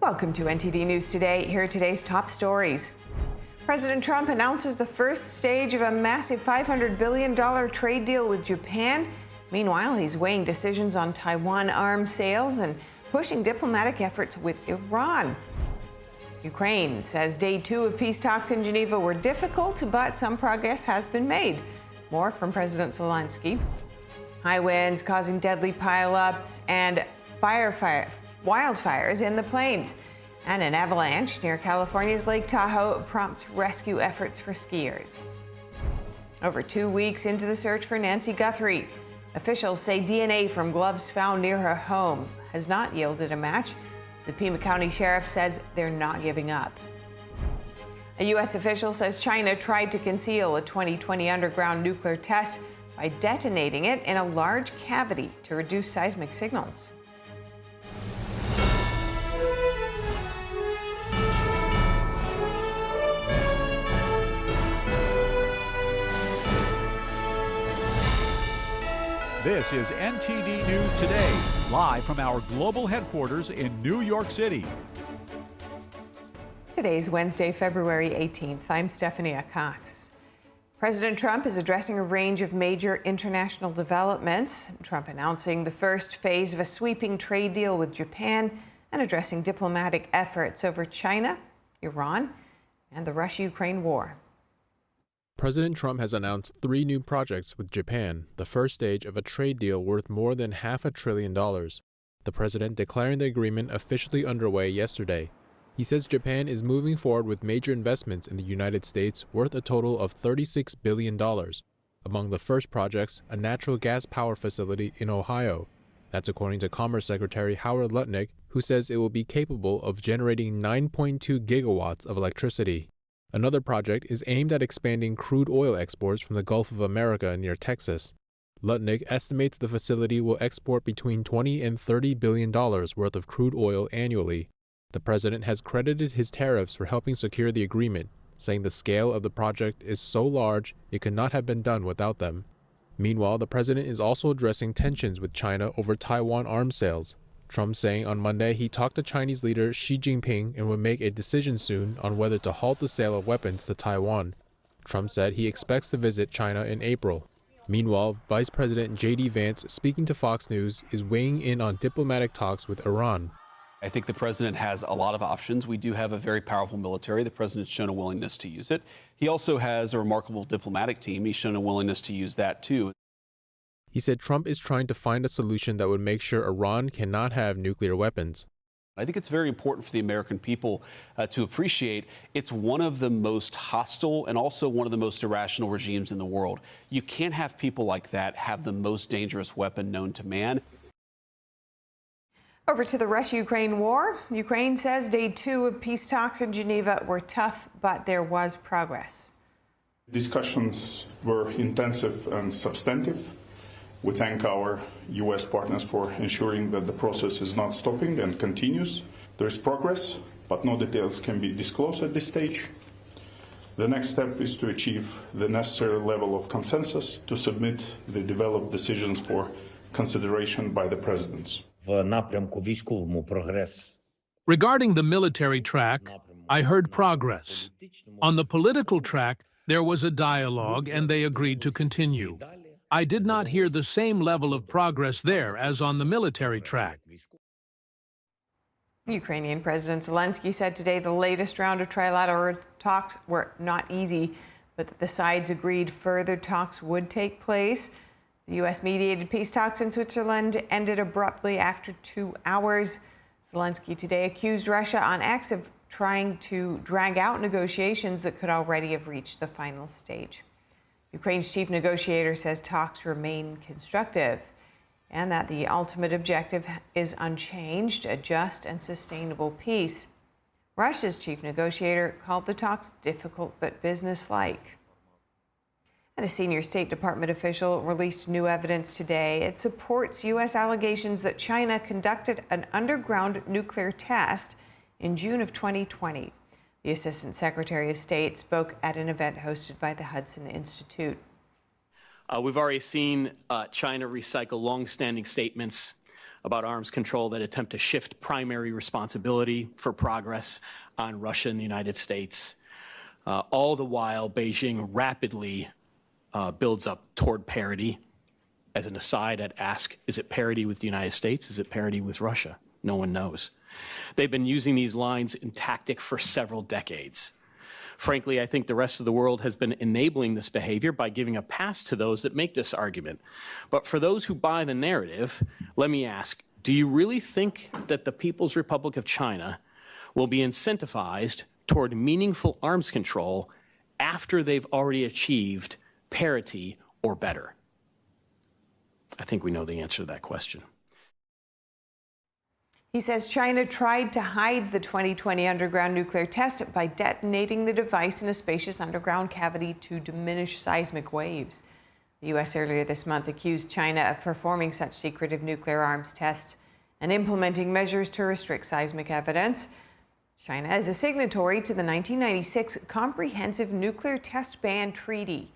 Welcome to NTD News Today. Here are today's top stories. President Trump announces the first stage of a massive $500 billion trade deal with Japan. Meanwhile, he's weighing decisions on Taiwan arms sales and pushing diplomatic efforts with Iran. Ukraine says day 2 of peace talks in Geneva were difficult, but some progress has been made. More from President Zelensky. High winds causing deadly pileups and wildfires in the plains. And an avalanche near California's Lake Tahoe prompts rescue efforts for skiers. Over 2 weeks into the search for Nancy Guthrie, officials say DNA from gloves found near her home has not yielded a match. The Pima County Sheriff says they're not giving up. A U.S. official says China tried to conceal a 2020 underground nuclear test by detonating it in a large cavity to reduce seismic signals. This is NTD News Today, live from our global headquarters in New York City. Today's Wednesday, February 18th. I'm Stephanie Cox. President Trump is addressing a range of major international developments. Trump announcing the first phase of a sweeping trade deal with Japan and addressing diplomatic efforts over China, Iran, and the Russia-Ukraine war. President Trump has announced 3 new projects with Japan, the first stage of a trade deal worth more than $500 billion. The president declaring the agreement officially underway yesterday. He says Japan is moving forward with major investments in the United States worth a total of $36 billion. Among the first projects, a natural gas power facility in Ohio. That's according to Commerce Secretary Howard Lutnick, who says it will be capable of generating 9.2 gigawatts of electricity. Another project is aimed at expanding crude oil exports from the Gulf of America near Texas. Lutnick estimates the facility will export between $20 and $30 billion worth of crude oil annually. The president has credited his tariffs for helping secure the agreement, saying the scale of the project is so large it could not have been done without them. Meanwhile, the president is also addressing tensions with China over Taiwan arms sales. Trump saying on Monday he talked to Chinese leader Xi Jinping and would make a decision soon on whether to halt the sale of weapons to Taiwan. Trump said he expects to visit China in April. Meanwhile, Vice President J.D. Vance, speaking to Fox News, is weighing in on diplomatic talks with Iran. I think the president has a lot of options. We do have a very powerful military. The president's shown a willingness to use it. He also has a remarkable diplomatic team. He's shown a willingness to use that, too. He said Trump is trying to find a solution that would make sure Iran cannot have nuclear weapons. I think it's very important for the American people to appreciate it's one of the most hostile and also one of the most irrational regimes in the world. You can't have people like that have the most dangerous weapon known to man. Over to the Russia-Ukraine war. Ukraine says day 2 of peace talks in Geneva were tough, but there was progress. Discussions were intensive and substantive. We thank our U.S. partners for ensuring that the process is not stopping and continues. There is progress, but no details can be disclosed at this stage. The next step is to achieve the necessary level of consensus to submit the developed decisions for consideration by the presidents. Regarding the military track, I heard progress. On the political track, there was a dialogue and they agreed to continue. I did not hear the same level of progress there as on the military track. Ukrainian President Zelensky said today the latest round of trilateral talks were not easy, but that the sides agreed further talks would take place. The U.S.-mediated peace talks in Switzerland ended abruptly after 2 hours. Zelensky today accused Russia on X of trying to drag out negotiations that could already have reached the final stage. Ukraine's chief negotiator says talks remain constructive and that the ultimate objective is unchanged, a just and sustainable peace. Russia's chief negotiator called the talks difficult but businesslike. And a senior State Department official released new evidence today. It supports U.S. allegations that China conducted an underground nuclear test in June of 2020. The Assistant Secretary of State spoke at an event hosted by the Hudson Institute. We've already seen China recycle long-standing statements about arms control that attempt to shift primary responsibility for progress on Russia and the United States. All the while, Beijing rapidly builds up toward parity. As an aside, I'd ask, is it parity with the United States? Is it parity with Russia? No one knows. They've been using these lines in tactic for several decades. Frankly, I think the rest of the world has been enabling this behavior by giving a pass to those that make this argument. But for those who buy the narrative, let me ask, do you really think that the People's Republic of China will be incentivized toward meaningful arms control after they've already achieved parity or better? I think we know the answer to that question. He says China tried to hide the 2020 underground nuclear test by detonating the device in a spacious underground cavity to diminish seismic waves. The U.S. earlier this month accused China of performing such secretive nuclear arms tests and implementing measures to restrict seismic evidence. China is a signatory to the 1996 Comprehensive Nuclear Test Ban Treaty,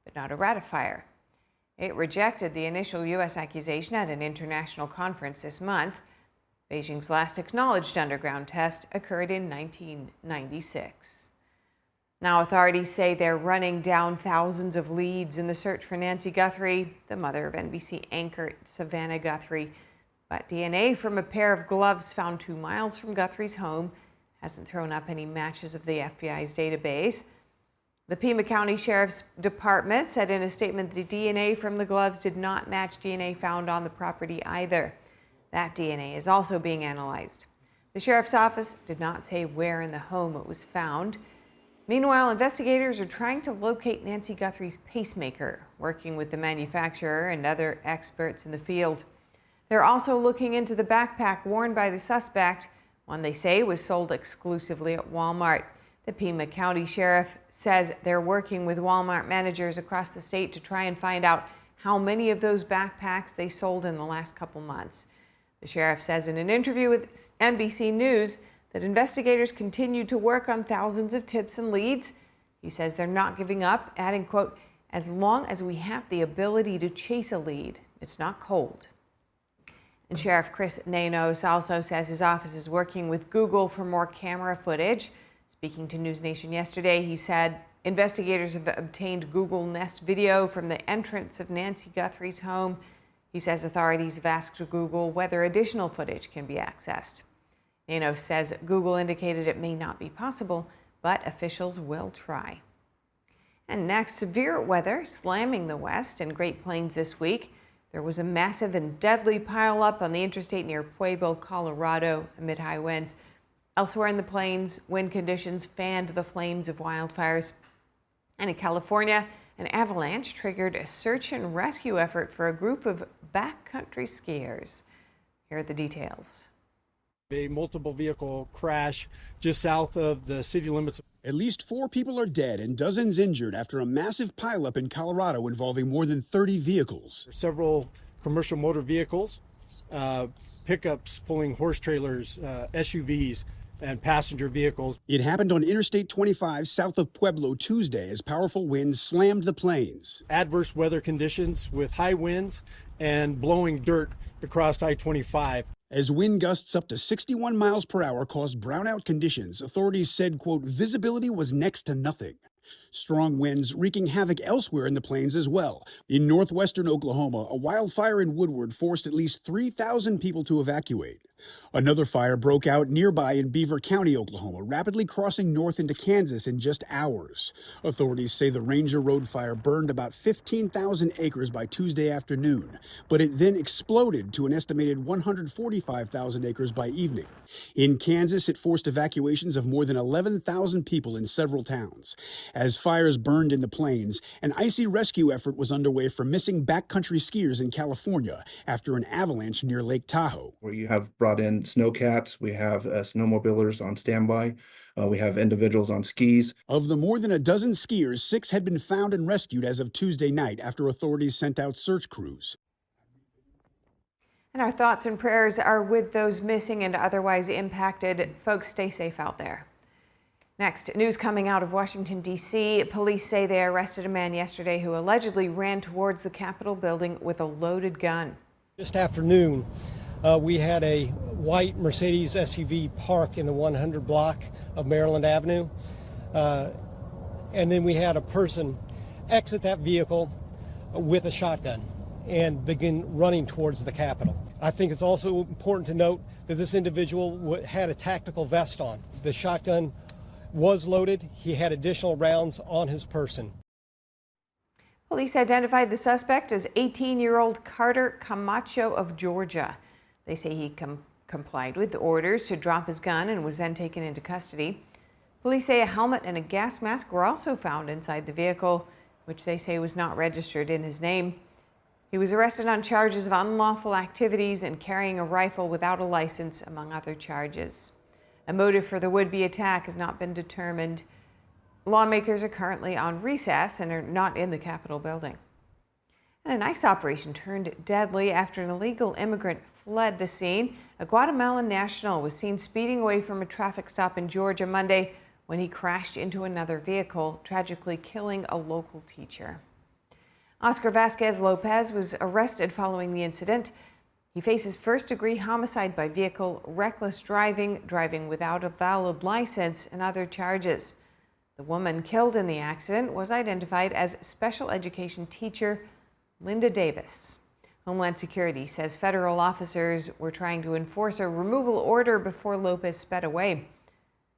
but not a ratifier. It rejected the initial U.S. accusation at an international conference this month. Beijing's last acknowledged underground test occurred in 1996. Now authorities say they're running down thousands of leads in the search for Nancy Guthrie, the mother of NBC anchor Savannah Guthrie. But DNA from a pair of gloves found 2 miles from Guthrie's home hasn't thrown up any matches of the FBI's database. The Pima County Sheriff's Department said in a statement the DNA from the gloves did not match DNA found on the property either. That DNA is also being analyzed. The sheriff's office did not say where in the home it was found. Meanwhile, investigators are trying to locate Nancy Guthrie's pacemaker, working with the manufacturer and other experts in the field. They're also looking into the backpack worn by the suspect, one they say was sold exclusively at Walmart. The Pima County Sheriff says they're working with Walmart managers across the state to try and find out how many of those backpacks they sold in the last couple months. The sheriff says in an interview with NBC News that investigators continue to work on thousands of tips and leads. He says they're not giving up, adding, quote, as long as we have the ability to chase a lead, it's not cold. And Sheriff Chris Nanos also says his office is working with Google for more camera footage. Speaking to News Nation yesterday, he said investigators have obtained Google Nest video from the entrance of Nancy Guthrie's home. He says authorities have asked Google whether additional footage can be accessed. Nanos says Google indicated it may not be possible, but officials will try. And next, severe weather slamming the West and Great Plains this week. There was a massive and deadly pileup on the interstate near Pueblo, Colorado, amid high winds. Elsewhere in the plains, wind conditions fanned the flames of wildfires. And in California, an avalanche triggered a search and rescue effort for a group of backcountry skiers. Here are the details. A multiple vehicle crash just south of the city limits. At least 4 people are dead and dozens injured after a massive pileup in Colorado involving more than 30 vehicles. Several commercial motor vehicles, pickups pulling horse trailers, SUVs, and passenger vehicles. It happened on Interstate 25 south of Pueblo Tuesday as powerful winds slammed the plains. Adverse weather conditions with high winds and blowing dirt across I-25. As wind gusts up to 61 miles per hour caused brownout conditions, authorities said, quote, visibility was next to nothing. Strong winds wreaking havoc elsewhere in the plains as well. In northwestern Oklahoma, a wildfire in Woodward forced at least 3,000 people to evacuate. Another fire broke out nearby in Beaver County, Oklahoma, rapidly crossing north into Kansas in just hours. Authorities say the Ranger Road fire burned about 15,000 acres by Tuesday afternoon, but it then exploded to an estimated 145,000 acres by evening. In Kansas, it forced evacuations of more than 11,000 people in several towns. As fires burned in the plains, an icy rescue effort was underway for missing backcountry skiers in California after an avalanche near Lake Tahoe. Where you have brought in snowcats, we have snowmobilers on standby, we have individuals on skis. Of the more than a dozen skiers, 6 had been found and rescued as of Tuesday night after authorities sent out search crews. And our thoughts and prayers are with those missing and otherwise impacted. Folks, stay safe out there. Next, news coming out of Washington, D.C. Police say they arrested a man yesterday who allegedly ran towards the Capitol building with a loaded gun. Just afternoon, We had a white Mercedes SUV park in the 100 block of Maryland Avenue. And then we had a person exit that vehicle with a shotgun and begin running towards the Capitol. I think it's also important to note that this individual had a tactical vest on. The shotgun was loaded. He had additional rounds on his person. Police identified the suspect as 18-year-old Carter Camacho of Georgia. They say he complied with the orders to drop his gun and was then taken into custody. Police say a helmet and a gas mask were also found inside the vehicle, which they say was not registered in his name. He was arrested on charges of unlawful activities and carrying a rifle without a license, among other charges. A motive for the would-be attack has not been determined. Lawmakers are currently on recess and are not in the Capitol building. And an ICE operation turned deadly after an illegal immigrant fled the scene. A Guatemalan national was seen speeding away from a traffic stop in Georgia Monday when he crashed into another vehicle, tragically killing a local teacher. Oscar Vasquez Lopez was arrested following the incident. He faces first-degree homicide by vehicle, reckless driving, driving without a valid license, and other charges. The woman killed in the accident was identified as special education teacher Linda Davis. Homeland Security says federal officers were trying to enforce a removal order before Lopez sped away.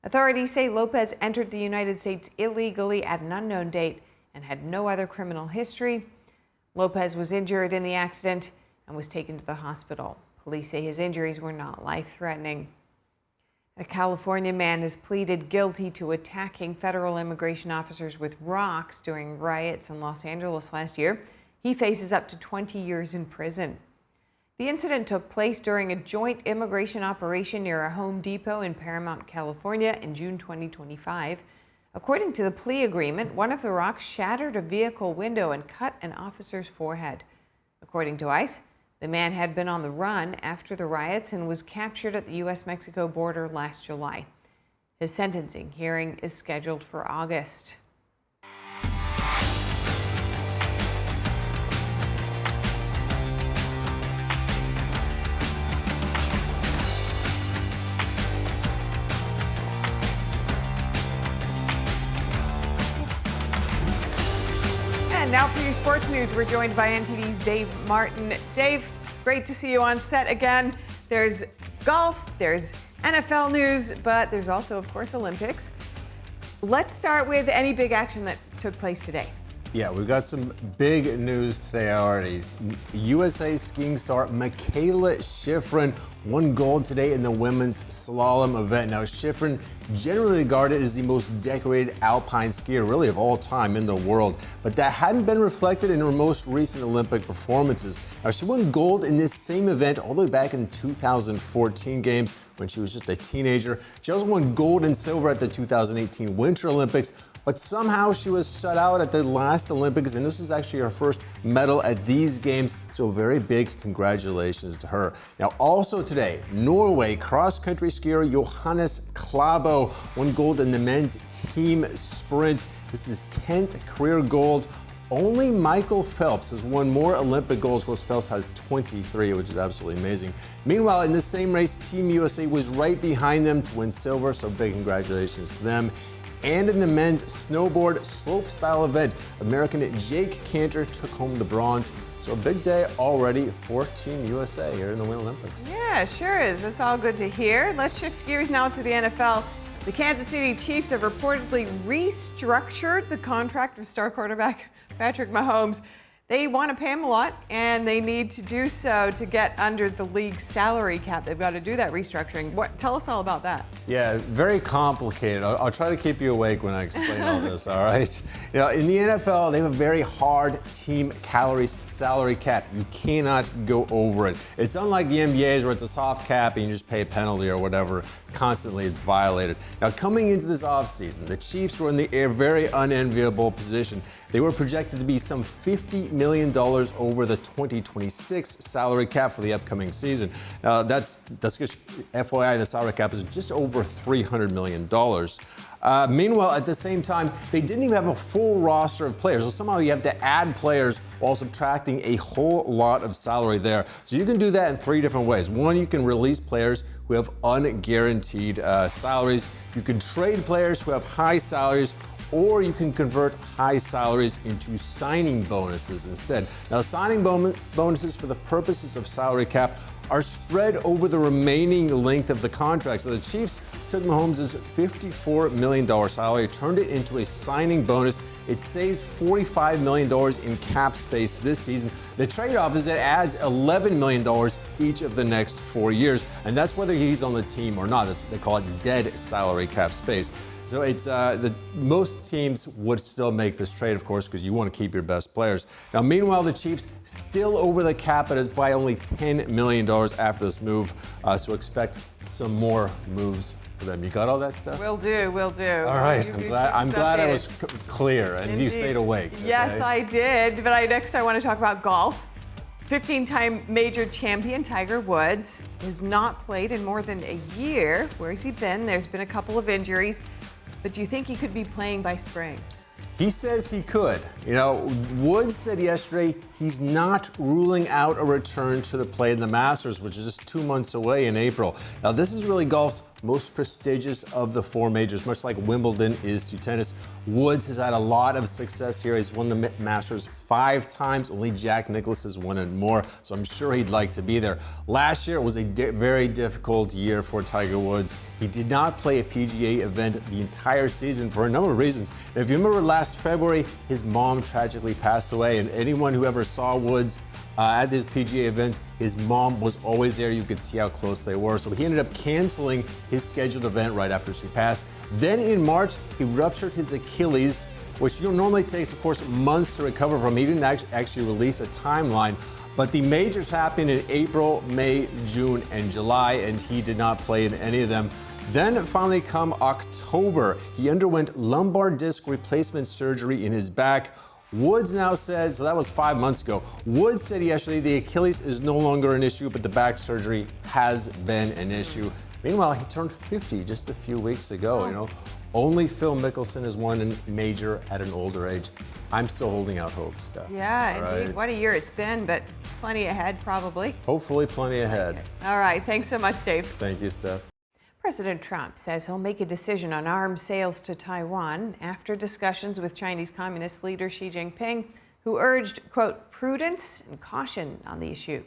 Authorities say Lopez entered the United States illegally at an unknown date and had no other criminal history. Lopez was injured in the accident and was taken to the hospital. Police say his injuries were not life-threatening. A California man has pleaded guilty to attacking federal immigration officers with rocks during riots in Los Angeles last year. He faces up to 20 years in prison. The incident took place during a joint immigration operation near a Home Depot in Paramount, California in June 2025. According to the plea agreement, one of the rocks shattered a vehicle window and cut an officer's forehead. According to ICE, the man had been on the run after the riots and was captured at the U.S.-Mexico border last July. His sentencing hearing is scheduled for August. And now for your sports news, we're joined by NTD's Dave Martin. Dave, great to see you on set again. There's golf, there's NFL news, but there's also, of course, Olympics. Let's start with any big action that took place today. Yeah, we've got some big news today already. USA skiing star Mikaela Shiffrin won gold today in the women's slalom event. Now, Shiffrin, generally regarded as the most decorated alpine skier really of all time in the world, but that hadn't been reflected in her most recent Olympic performances. Now, she won gold in this same event all the way back in 2014 games when she was just a teenager. She also won gold and silver at the 2018 Winter Olympics. But somehow she was shut out at the last Olympics, and this is actually her first medal at these games, so very big congratulations to her. Now, also today, Norway cross-country skier Johannes Klæbo won gold in the men's team sprint. This is his 10th career gold. Only Michael Phelps has won more Olympic golds. Of course, Phelps has 23, which is absolutely amazing. Meanwhile, in the same race, Team USA was right behind them to win silver, so big congratulations to them. And in the men's snowboard slopestyle event, American Jake Cantor took home the bronze. So a big day already for Team USA here in the Winter Olympics. Yeah, sure is. It's all good to hear. Let's shift gears now to the NFL. The Kansas City Chiefs have reportedly restructured the contract of star quarterback Patrick Mahomes. They want to pay him a lot, and they need to do so to get under the league's salary cap. They've got to do that restructuring. Tell us all about that. Yeah, very complicated. I'll try to keep you awake when I explain all this, all right? You know, in the NFL, they have a very hard team salary cap. You cannot go over it. It's unlike the NBA's where it's a soft cap and you just pay a penalty or whatever. Constantly it's violated. Now, coming into this offseason, the Chiefs were in the very unenviable position They were projected to be some $50 million over the 2026 salary cap for the upcoming season. Now, that's just FYI, the salary cap is just over $300 million. Meanwhile, at the same time, they didn't even have a full roster of players. So somehow you have to add players while subtracting a whole lot of salary there. So you can do that in three different ways. One, you can release players who have unguaranteed salaries. You can trade players who have high salaries, or you can convert high salaries into signing bonuses instead. Now, signing bonuses for the purposes of salary cap are spread over the remaining length of the contract. So the Chiefs took Mahomes' $54 million salary, turned it into a signing bonus. It saves $45 million in cap space this season. The trade-off is it adds $11 million each of the next 4 years, and that's whether he's on the team or not. They call it dead salary cap space. So it's most teams would still make this trade, of course, because you want to keep your best players. Now, meanwhile, the Chiefs still over the cap, but is by only $10 million after this move. So expect some more moves for them. You got all that stuff? Will do. All right. I'm glad I was clear and Indeed. you stayed awake. Okay? Yes, I did. But next I want to talk about golf. 15-time major champion Tiger Woods has not played in more than a year. Where's he been? There's been a couple of injuries. But do you think he could be playing by spring? He says he could. You know, Woods said yesterday he's not ruling out a return to the play in the Masters, which is just 2 months away in April. Now, this is really golf's most prestigious of the four majors, much like Wimbledon is to tennis. Woods has had a lot of success here. He's won the Masters 5 times. Only Jack Nicklaus has won it more, so I'm sure he'd like to be there. Last year was a very difficult year for Tiger Woods. He did not play a PGA event the entire season for a number of reasons. If you remember last February, his mom tragically passed away, and anyone who ever saw Woods at this PGA event, his mom was always there. You could see how close they were. So he ended up canceling his scheduled event right after she passed. Then in March, he ruptured his Achilles, which normally takes, of course, months to recover from. He didn't actually release a timeline. But the majors happened in April, May, June, and July, and he did not play in any of them. Then finally come October, he underwent lumbar disc replacement surgery in his back. Woods now says, so that was 5 months ago. Woods said yesterday the Achilles is no longer an issue, but the back surgery has been an issue. Meanwhile, he turned 50 just a few weeks ago. You know, only Phil Mickelson has won a major at an older age. I'm still holding out hope, Steph. Yeah, All indeed. right. What a year it's been, but plenty ahead probably. Hopefully plenty ahead. All right. Thanks so much, Dave. Thank you, Steph. President Trump says he'll make a decision on arms sales to Taiwan after discussions with Chinese Communist leader Xi Jinping, who urged, quote, prudence and caution on the issue.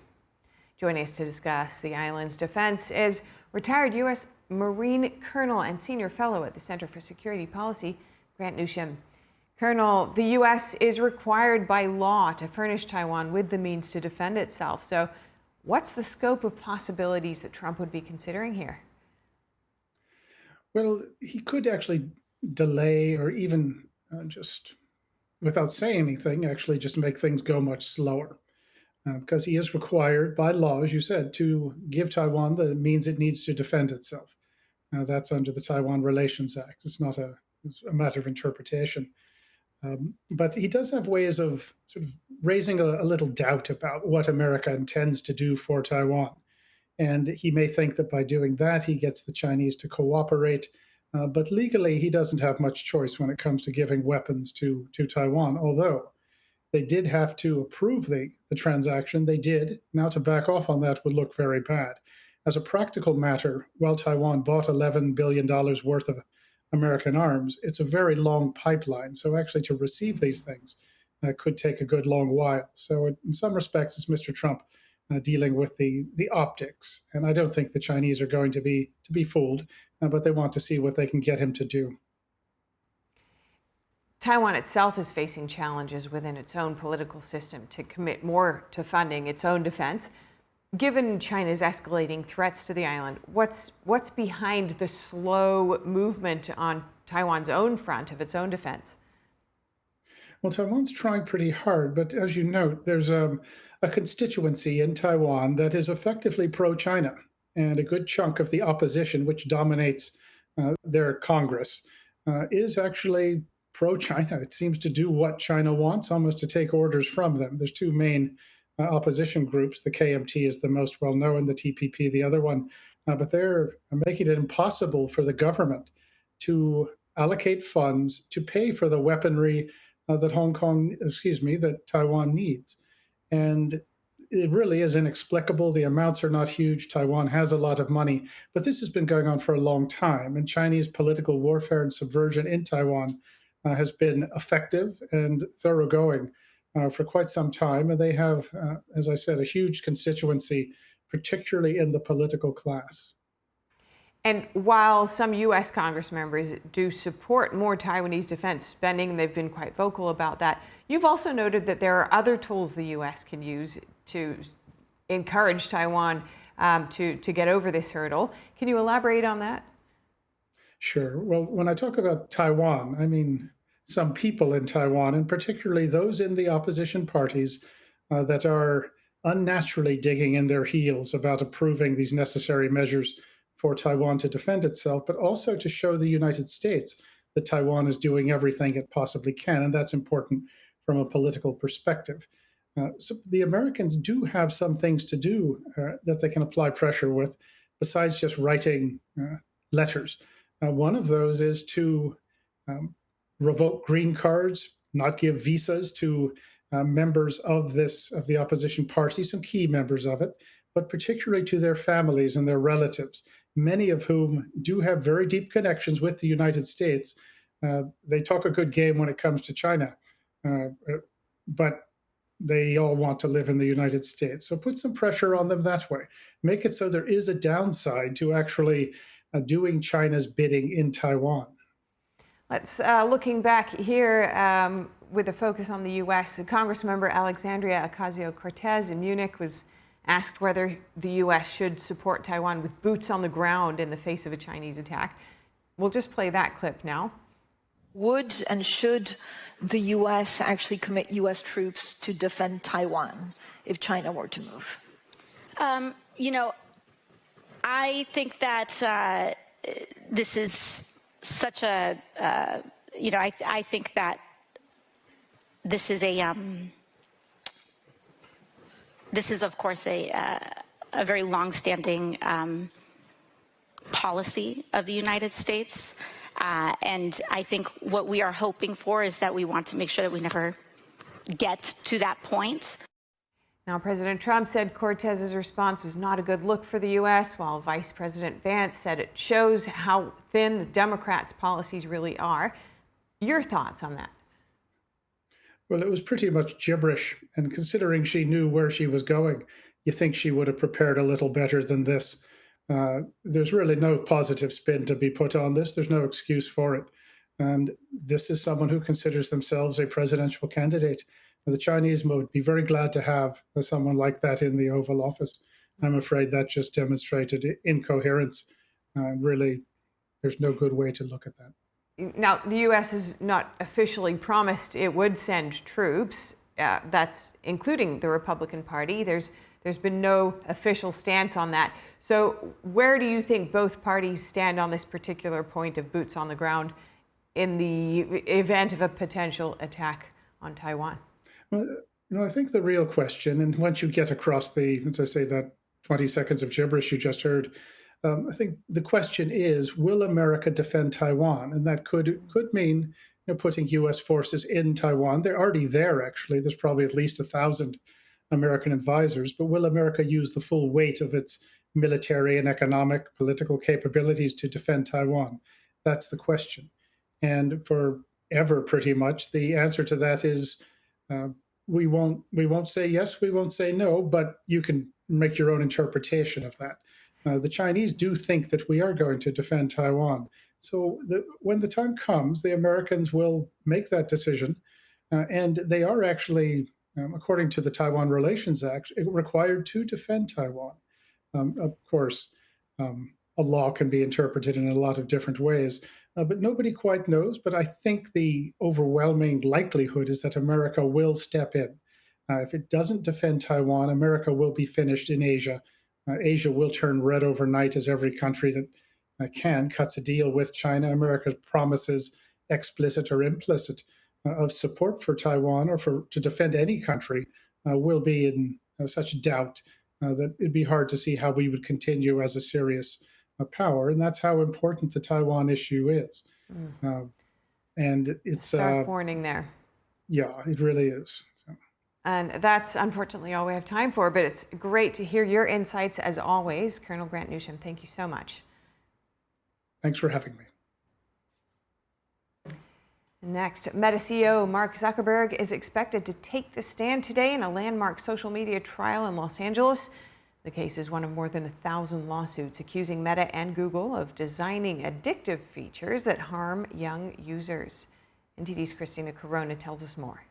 Joining us to discuss the island's defense is retired U.S. Marine Colonel and Senior Fellow at the Center for Security Policy, Grant Newsham. Colonel, the U.S. is required by law to furnish Taiwan with the means to defend itself. So what's the scope of possibilities that Trump would be considering here? Well, he could actually delay or even just without saying anything, actually just make things go much slower. Because he is required by law, as you said, to give Taiwan the means it needs to defend itself. That's under the Taiwan Relations Act. It's not it's a matter of interpretation. But he does have ways of sort of raising a little doubt about what America intends to do for Taiwan. And he may think that by doing that, he gets the Chinese to cooperate. But legally, he doesn't have much choice when it comes to giving weapons to Taiwan, although they did have to approve the transaction. They did. Now to back off on that would look very bad. As a practical matter, while Taiwan bought $11 billion worth of American arms, it's a very long pipeline. So actually to receive these things could take a good long while. So in some respects, it's Mr. Trump dealing with the optics. And I don't think the Chinese are going to be fooled, but they want to see what they can get him to do. Taiwan itself is facing challenges within its own political system to commit more to funding its own defense. Given China's escalating threats to the island, what's behind the slow movement on Taiwan's own front of its own defense? Well, Taiwan's trying pretty hard, but as you note, there's a constituency in Taiwan that is effectively pro-China, and a good chunk of the opposition, which dominates their Congress, is actually pro-China. It seems to do what China wants, almost to take orders from them. There's two main opposition groups. The KMT is the most well-known, the TPP the other one. But they're making it impossible for the government to allocate funds to pay for the weaponry that Taiwan needs. And it really is inexplicable. The amounts are not huge. Taiwan has a lot of money, but this has been going on for a long time. And Chinese political warfare and subversion in Taiwan has been effective and thoroughgoing for quite some time. And they have, as I said, a huge constituency, particularly in the political class. And while some U.S. Congress members do support more Taiwanese defense spending, they've been quite vocal about that, you've also noted that there are other tools the U.S. can use to encourage Taiwan to get over this hurdle. Can you elaborate on that? Sure. Well, when I talk about Taiwan, I mean some people in Taiwan, and particularly those in the opposition parties that are unnaturally digging in their heels about approving these necessary measures for Taiwan to defend itself, but also to show the United States that Taiwan is doing everything it possibly can. And that's important from a political perspective. So the Americans do have some things to do that they can apply pressure with, besides just writing letters. One of those is to revoke green cards, not give visas to members of the opposition party, some key members of it, but particularly to their families and their relatives, many of whom do have very deep connections with the United States. They talk a good game when it comes to China, but they all want to live in the United States. So put some pressure on them that way. Make it so there is a downside to actually doing China's bidding in Taiwan. Let's looking back here with a focus on the U.S. Congressmember Alexandria Ocasio-Cortez in Munich was asked whether the U.S. should support Taiwan with boots on the ground in the face of a Chinese attack. We'll just play that clip now. Would and should the U.S. actually commit U.S. troops to defend Taiwan if China were to move? I think that this is such a, I think that this is this is, of course, a very long-standing policy of the United States. And I think what we are hoping for is that we want to make sure that we never get to that point. Now, President Trump said Cortez's response was not a good look for the U.S., while Vice President Vance said it shows how thin the Democrats' policies really are. Your thoughts on that? Well, it was pretty much gibberish. And considering she knew where she was going, you think she would have prepared a little better than this. There's really no positive spin to be put on this. There's no excuse for it. And this is someone who considers themselves a presidential candidate. The Chinese would be very glad to have someone like that in the Oval Office. I'm afraid that just demonstrated incoherence. Really, there's no good way to look at that. Now, the U.S. has not officially promised it would send troops. That's including the Republican Party. There's been no official stance on that. So where do you think both parties stand on this particular point of boots on the ground in the event of a potential attack on Taiwan? Well, I think the real question, and once you get across as I say, that 20 seconds of gibberish you just heard, I think the question is, will America defend Taiwan? And that could mean putting U.S. forces in Taiwan. They're already there, actually. There's probably at least 1,000 American advisors. But will America use the full weight of its military and economic, political capabilities to defend Taiwan? That's the question. And forever, pretty much, the answer to that is we won't say yes, we won't say no, but you can make your own interpretation of that. The Chinese do think that we are going to defend Taiwan. So when the time comes, the Americans will make that decision. And they are actually, according to the Taiwan Relations Act, required to defend Taiwan. Of course, a law can be interpreted in a lot of different ways, but nobody quite knows. But I think the overwhelming likelihood is that America will step in. If it doesn't defend Taiwan, America will be finished in Asia. Asia will turn red overnight as every country that can cuts a deal with China. America promises explicit or implicit of support for Taiwan or to defend any country will be in such doubt that it'd be hard to see how we would continue as a serious power. And that's how important the Taiwan issue is. And it's stark warning there. Yeah, it really is. And that's unfortunately all we have time for, but it's great to hear your insights as always. Colonel Grant Newsham, thank you so much. Thanks for having me. Next, Meta CEO Mark Zuckerberg is expected to take the stand today in a landmark social media trial in Los Angeles. The case is one of more than 1,000 lawsuits accusing Meta and Google of designing addictive features that harm young users. NTD's Christina Corona tells us more.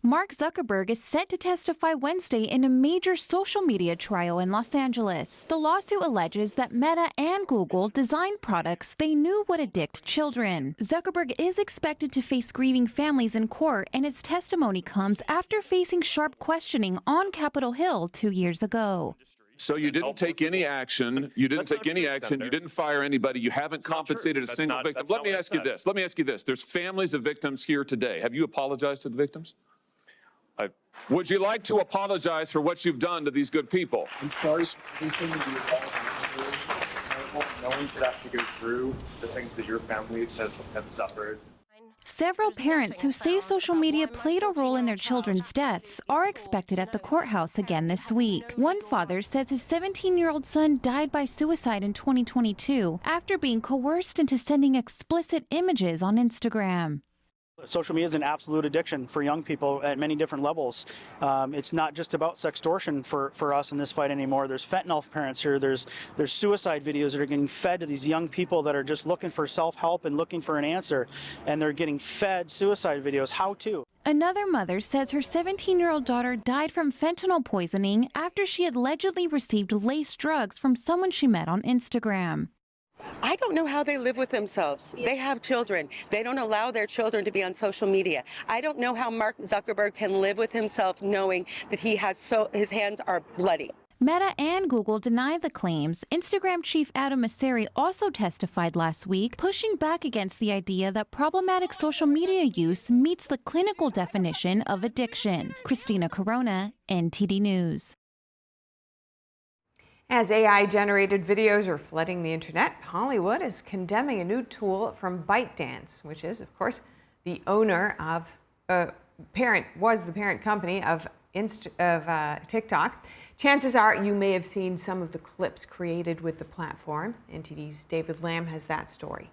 Mark Zuckerberg is set to testify Wednesday in a major social media trial in Los Angeles. The lawsuit alleges that Meta and Google designed products they knew would addict children. Zuckerberg is expected to face grieving families in court, and his testimony comes after facing sharp questioning on Capitol Hill 2 years ago. So you didn't take any action. You didn't take any action. You didn't fire anybody. You haven't compensated a single victim. Let me ask you this. Let me ask you this. There's families of victims here today. Have you apologized to the victims? Would you like to apologize for what you've done to these good people? I'm sorry for anything that you've no one should have to go through the things that your families have suffered. Several parents who say social media played a role in their children's deaths are expected at the courthouse again this week. One father says his 17-year-old son died by suicide in 2022 after being coerced into sending explicit images on Instagram. Social media is an absolute addiction for young people at many different levels. It's not just about sextortion for us in this fight anymore. There's fentanyl parents here. There's suicide videos that are getting fed to these young people that are just looking for self-help and looking for an answer. And they're getting fed suicide videos. How to? Another mother says her 17-year-old daughter died from fentanyl poisoning after she allegedly received laced drugs from someone she met on Instagram. I don't know how they live with themselves. They have children. They don't allow their children to be on social media. I don't know how Mark Zuckerberg can live with himself knowing that his hands are bloody. Meta and Google denied the claims. Instagram chief Adam Mosseri also testified last week, pushing back against the idea that problematic social media use meets the clinical definition of addiction. Christina Corona, NTD News. As AI-generated videos are flooding the internet, Hollywood is condemning a new tool from Bytedance, which is, of course, the owner of the parent company of TikTok. Chances are you may have seen some of the clips created with the platform. NTD's David Lamb has that story.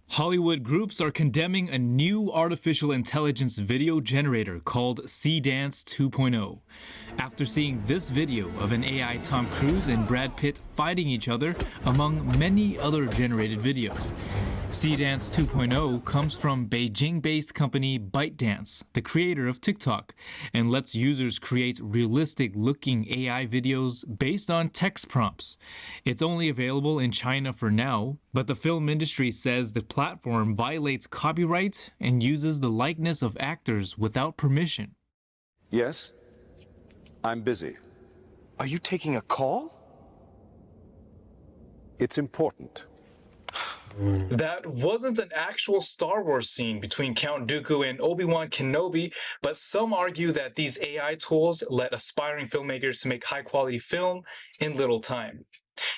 Hollywood groups are condemning a new artificial intelligence video generator called Dance 2.0. After seeing this video of an AI Tom Cruise and Brad Pitt fighting each other, among many other generated videos. Dance 2.0 comes from Beijing-based company Bytedance, the creator of TikTok, and lets users create realistic-looking AI videos based on text prompts. It's only available in China for now, but the film industry says the platform violates copyright and uses the likeness of actors without permission. Yes, I'm busy. Are you taking a call? It's important. That wasn't an actual Star Wars scene between Count Dooku and Obi-Wan Kenobi, but some argue that these AI tools let aspiring filmmakers make high-quality film in little time.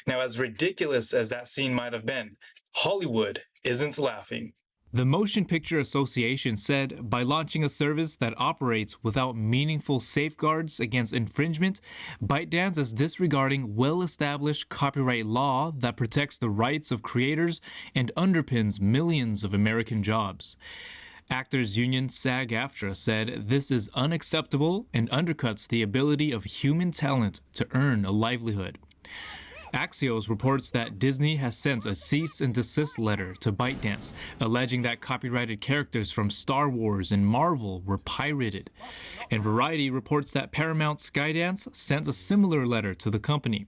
Now, as ridiculous as that scene might have been, Hollywood isn't laughing. The Motion Picture Association said by launching a service that operates without meaningful safeguards against infringement, Bytedance is disregarding well-established copyright law that protects the rights of creators and underpins millions of American jobs. Actors union SAG-AFTRA said this is unacceptable and undercuts the ability of human talent to earn a livelihood. Axios reports that Disney has sent a cease and desist letter to Bytedance, alleging that copyrighted characters from Star Wars and Marvel were pirated. And Variety reports that Paramount Skydance sent a similar letter to the company.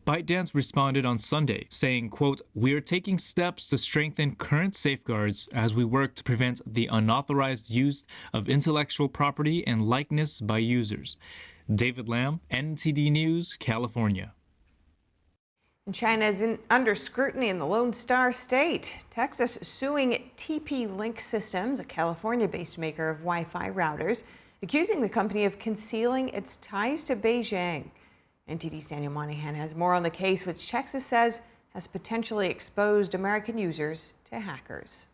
Bytedance responded on Sunday, saying, quote, "We are taking steps to strengthen current safeguards as we work to prevent the unauthorized use of intellectual property and likeness by users." David Lamb, NTD News, California. And China is under scrutiny in the Lone Star State. Texas suing TP-Link Systems, a California-based maker of Wi-Fi routers, accusing the company of concealing its ties to Beijing. NTD's Daniel Monahan has more on the case, which Texas says has potentially exposed American users to hackers.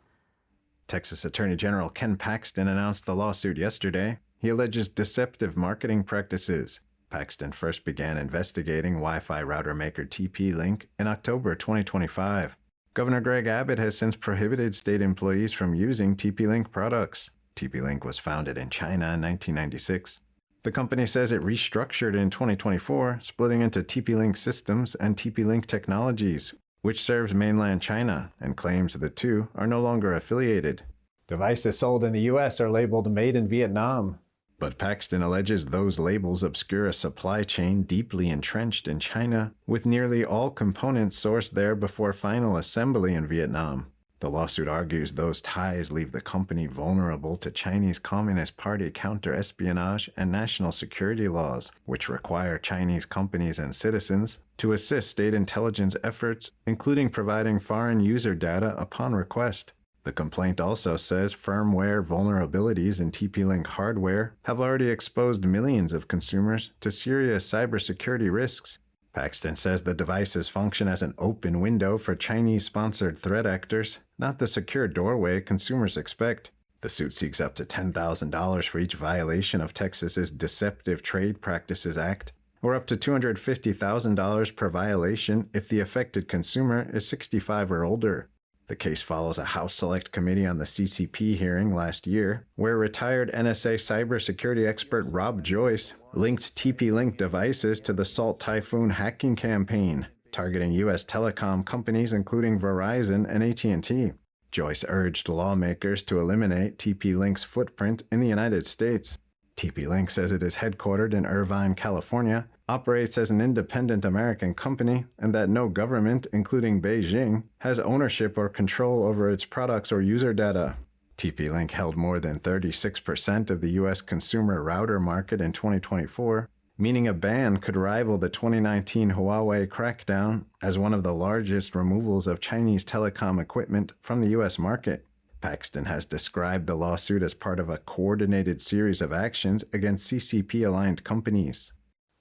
Texas Attorney General Ken Paxton announced the lawsuit yesterday. He alleges deceptive marketing practices. Paxton first began investigating Wi-Fi router maker TP-Link in October 2025. Governor Greg Abbott has since prohibited state employees from using TP-Link products. TP-Link was founded in China in 1996. The company says it restructured in 2024, splitting into TP-Link Systems and TP-Link Technologies, which serves mainland China, and claims the two are no longer affiliated. Devices sold in the U.S. are labeled Made in Vietnam. But Paxton alleges those labels obscure a supply chain deeply entrenched in China, with nearly all components sourced there before final assembly in Vietnam. The lawsuit argues those ties leave the company vulnerable to Chinese Communist Party counter-espionage and national security laws, which require Chinese companies and citizens to assist state intelligence efforts, including providing foreign user data upon request. The complaint also says firmware vulnerabilities in TP-Link hardware have already exposed millions of consumers to serious cybersecurity risks. Paxton says the devices function as an open window for Chinese-sponsored threat actors, not the secure doorway consumers expect. The suit seeks up to $10,000 for each violation of Texas's Deceptive Trade Practices Act, or up to $250,000 per violation if the affected consumer is 65 or older. The case follows a House Select Committee on the CCP hearing last year, where retired NSA cybersecurity expert Rob Joyce linked TP-Link devices to the Salt Typhoon hacking campaign, targeting U.S. telecom companies including Verizon and AT&T. Joyce urged lawmakers to eliminate TP-Link's footprint in the United States. TP-Link says it is headquartered in Irvine, California, operates as an independent American company, and that no government, including Beijing, has ownership or control over its products or user data. TP-Link held more than 36% of the U.S. consumer router market in 2024, meaning a ban could rival the 2019 Huawei crackdown as one of the largest removals of Chinese telecom equipment from the U.S. market. Paxton has described the lawsuit as part of a coordinated series of actions against CCP-aligned companies.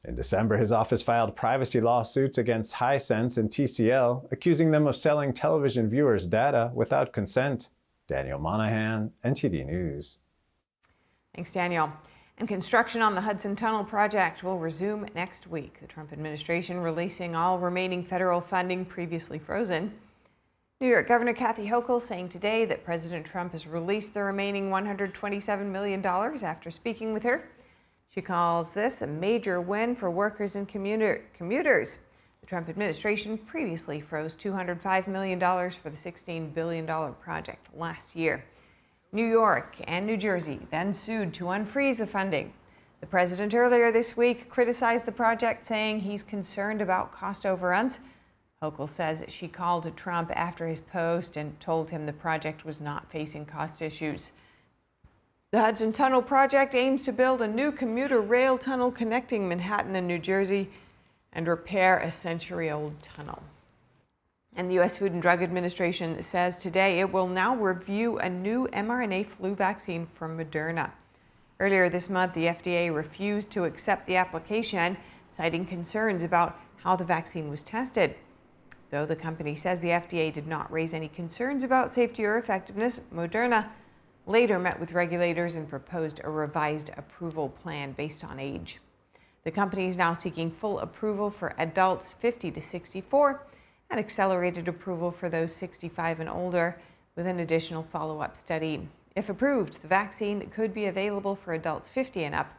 In December, his office filed privacy lawsuits against Hisense and TCL, accusing them of selling television viewers' data without consent. Daniel Monahan, NTD News. Thanks, Daniel. And construction on the Hudson Tunnel project will resume next week. The Trump administration releasing all remaining federal funding previously frozen. New York Governor Kathy Hochul saying today that President Trump has released the remaining $127 million after speaking with her. She calls this a major win for workers and commuters. The Trump administration previously froze $205 million for the $16 billion project last year. New York and New Jersey then sued to unfreeze the funding. The president earlier this week criticized the project, saying he's concerned about cost overruns. Hochul says she called Trump after his post and told him the project was not facing cost issues. The Hudson Tunnel project aims to build a new commuter rail tunnel connecting Manhattan and New Jersey and repair a century-old tunnel. And the U.S. Food and Drug Administration says today it will now review a new mRNA flu vaccine from Moderna. Earlier this month, the FDA refused to accept the application, citing concerns about how the vaccine was tested. Though the company says the FDA did not raise any concerns about safety or effectiveness, Moderna later met with regulators and proposed a revised approval plan based on age. The company is now seeking full approval for adults 50 to 64 and accelerated approval for those 65 and older with an additional follow-up study. If approved, the vaccine could be available for adults 50 and up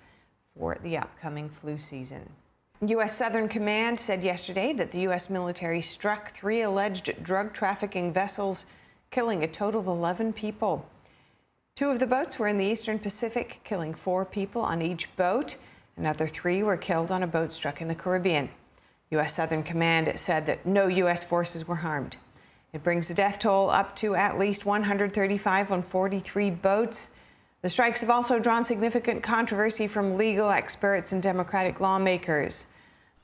for the upcoming flu season. U.S. Southern Command said yesterday that the U.S. military struck 3 alleged drug trafficking vessels, killing a total of 11 people. 2 of the boats were in the Eastern Pacific, killing 4 people on each boat. Another 3 were killed on a boat struck in the Caribbean. U.S. Southern Command said that no U.S. forces were harmed. It brings the death toll up to at least 135 on 43 boats. The strikes have also drawn significant controversy from legal experts and Democratic lawmakers.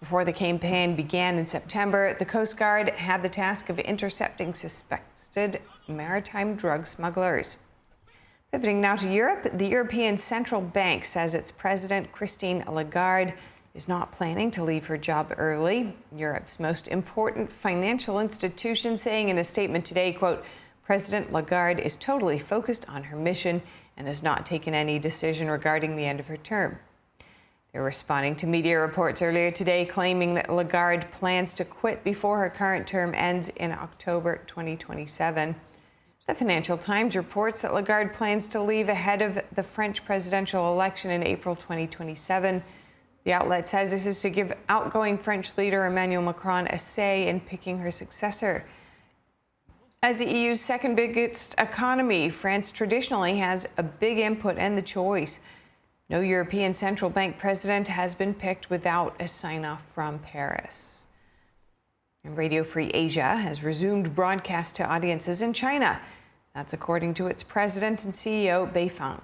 Before the campaign began in September, the Coast Guard had the task of intercepting suspected maritime drug smugglers. Pivoting now to Europe, the European Central Bank says its president, Christine Lagarde, is not planning to leave her job early. Europe's most important financial institution saying in a statement today, quote, President Lagarde is totally focused on her mission and has not taken any decision regarding the end of her term. They're responding to media reports earlier today claiming that Lagarde plans to quit before her current term ends in October 2027. The Financial Times reports that Lagarde plans to leave ahead of the French presidential election in April 2027. The outlet says this is to give outgoing French leader Emmanuel Macron a say in picking her successor. As the EU's second biggest economy, France traditionally has a big input and the choice. No European Central Bank president has been picked without a sign-off from Paris. And Radio Free Asia has resumed broadcast to audiences in China. That's according to its president and CEO, Beifang.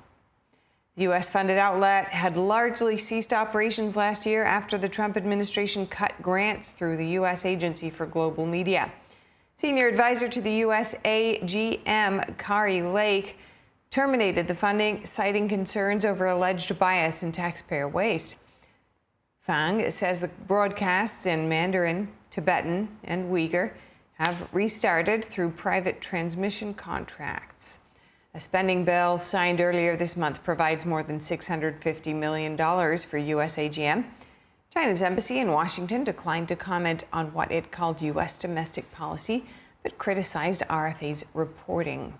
The U.S.-funded outlet had largely ceased operations last year after the Trump administration cut grants through the U.S. Agency for Global Media. Senior advisor to the U.S. AGM, Kari Lake, terminated the funding, citing concerns over alleged bias in taxpayer waste. Fang says the broadcasts in Mandarin, Tibetan, and Uyghur have restarted through private transmission contracts. A spending bill signed earlier this month provides more than $650 million for U.S. AGM. China's embassy in Washington declined to comment on what it called U.S. domestic policy, but criticized RFA's reporting.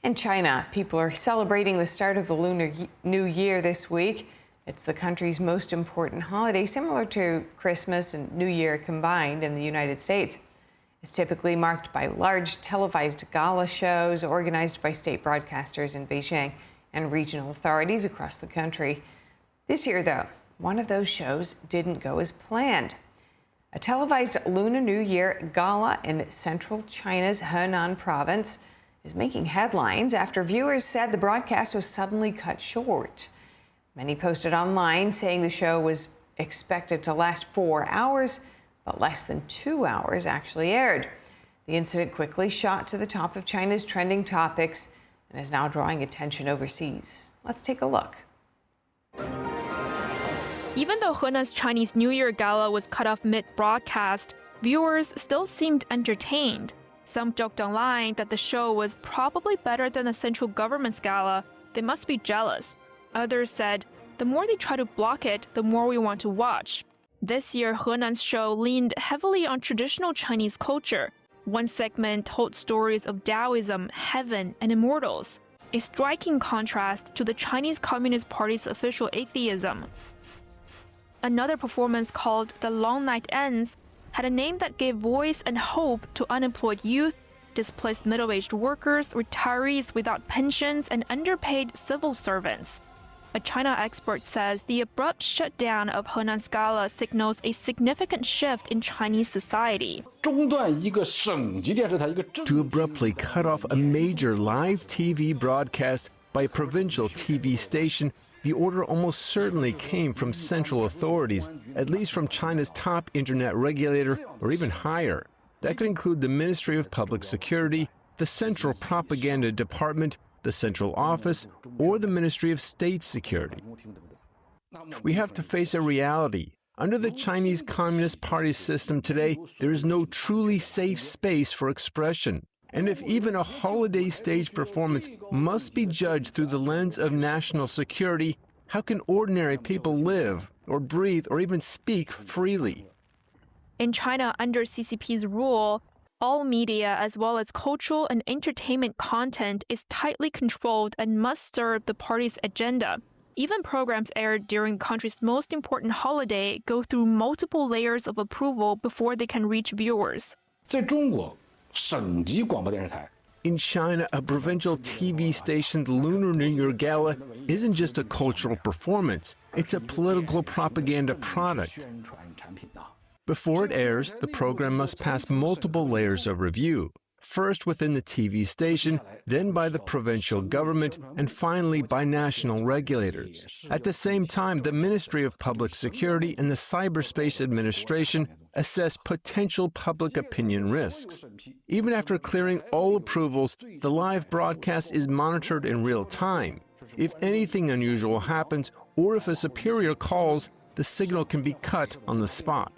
In China, people are celebrating the start of the Lunar New Year this week. It's the country's most important holiday, similar to Christmas and New Year combined in the United States. It's typically marked by large televised gala shows organized by state broadcasters in Beijing and regional authorities across the country. This year, though, one of those shows didn't go as planned. A televised Lunar New Year gala in central China's Henan province is making headlines after viewers said the broadcast was suddenly cut short. Many posted online saying the show was expected to last 4 hours, but less than 2 hours actually aired. The incident quickly shot to the top of China's trending topics and is now drawing attention overseas. Let's take a look. Even though Henan's Chinese New Year Gala was cut off mid-broadcast, viewers still seemed entertained. Some joked online that the show was probably better than the central government's gala. They must be jealous. Others said, the more they try to block it, the more we want to watch. This year, Henan's show leaned heavily on traditional Chinese culture. One segment told stories of Taoism, heaven, and immortals, a striking contrast to the Chinese Communist Party's official atheism. Another performance called The Long Night Ends had a name that gave voice and hope to unemployed youth, displaced middle-aged workers, retirees without pensions, and underpaid civil servants. A China expert says the abrupt shutdown of Henan's gala signals a significant shift in Chinese society. To abruptly cut off a major live TV broadcast by a provincial TV station, the order almost certainly came from central authorities, at least from China's top internet regulator, or even higher. That could include the Ministry of Public Security, the Central Propaganda Department, the Central Office, or the Ministry of State Security. We have to face a reality. Under the Chinese Communist Party system today, there is no truly safe space for expression. And if even a holiday stage performance must be judged through the lens of national security, how can ordinary people live, or breathe, or even speak freely? In China, under CCP's rule, all media as well as cultural and entertainment content is tightly controlled and must serve the party's agenda. Even programs aired during the country's most important holiday go through multiple layers of approval before they can reach viewers. In China, a provincial TV station's Lunar New Year Gala isn't just a cultural performance, it's a political propaganda product. Before it airs, the program must pass multiple layers of review. first within the TV station, then by the provincial government, and finally by national regulators. At the same time, the Ministry of Public Security and the Cyberspace Administration assess potential public opinion risks. Even after clearing all approvals, the live broadcast is monitored in real time. If anything unusual happens, or if a superior calls, the signal can be cut on the spot.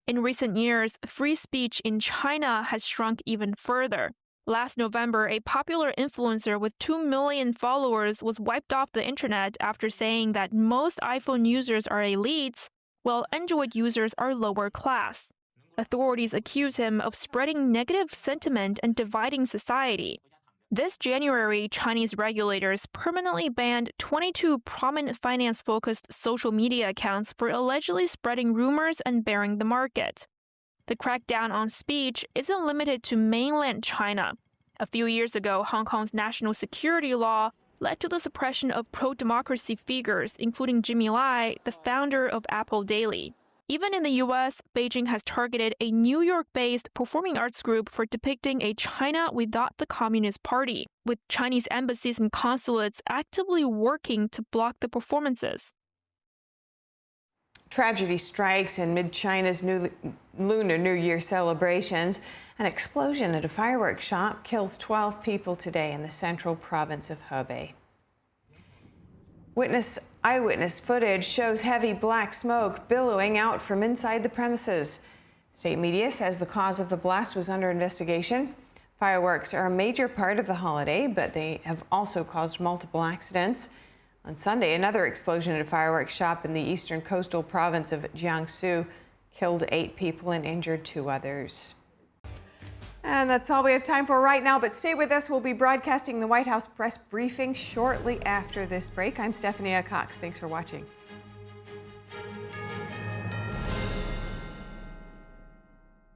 In recent years, free speech in China has shrunk even further. Last November, a popular influencer with 2 million followers was wiped off the internet after saying that most iPhone users are elites, while Android users are lower class. Authorities accuse him of spreading negative sentiment and dividing society. This January, Chinese regulators permanently banned 22 prominent finance-focused social media accounts for allegedly spreading rumors and bearing the market. The crackdown on speech isn't limited to mainland China. A few years ago, Hong Kong's national security law led to the suppression of pro-democracy figures, including Jimmy Lai, the founder of Apple Daily. Even in the U.S., Beijing has targeted a New York-based performing arts group for depicting a China without the Communist Party, with Chinese embassies and consulates actively working to block the performances. Tragedy strikes in mid-China's Lunar New Year celebrations. An explosion at a fireworks shop kills 12 people today in the central province of Hebei. Eyewitness footage shows heavy black smoke billowing out from inside the premises. State media says the cause of the blast was under investigation. Fireworks are a major part of the holiday, but they have also caused multiple accidents. On Sunday, another explosion at a fireworks shop in the eastern coastal province of Jiangsu killed 8 people and injured 2 others. And that's all we have time for right now, but stay with us. We'll be broadcasting the White House press briefing shortly after this break. I'm Stephanie Cox. Thanks for watching.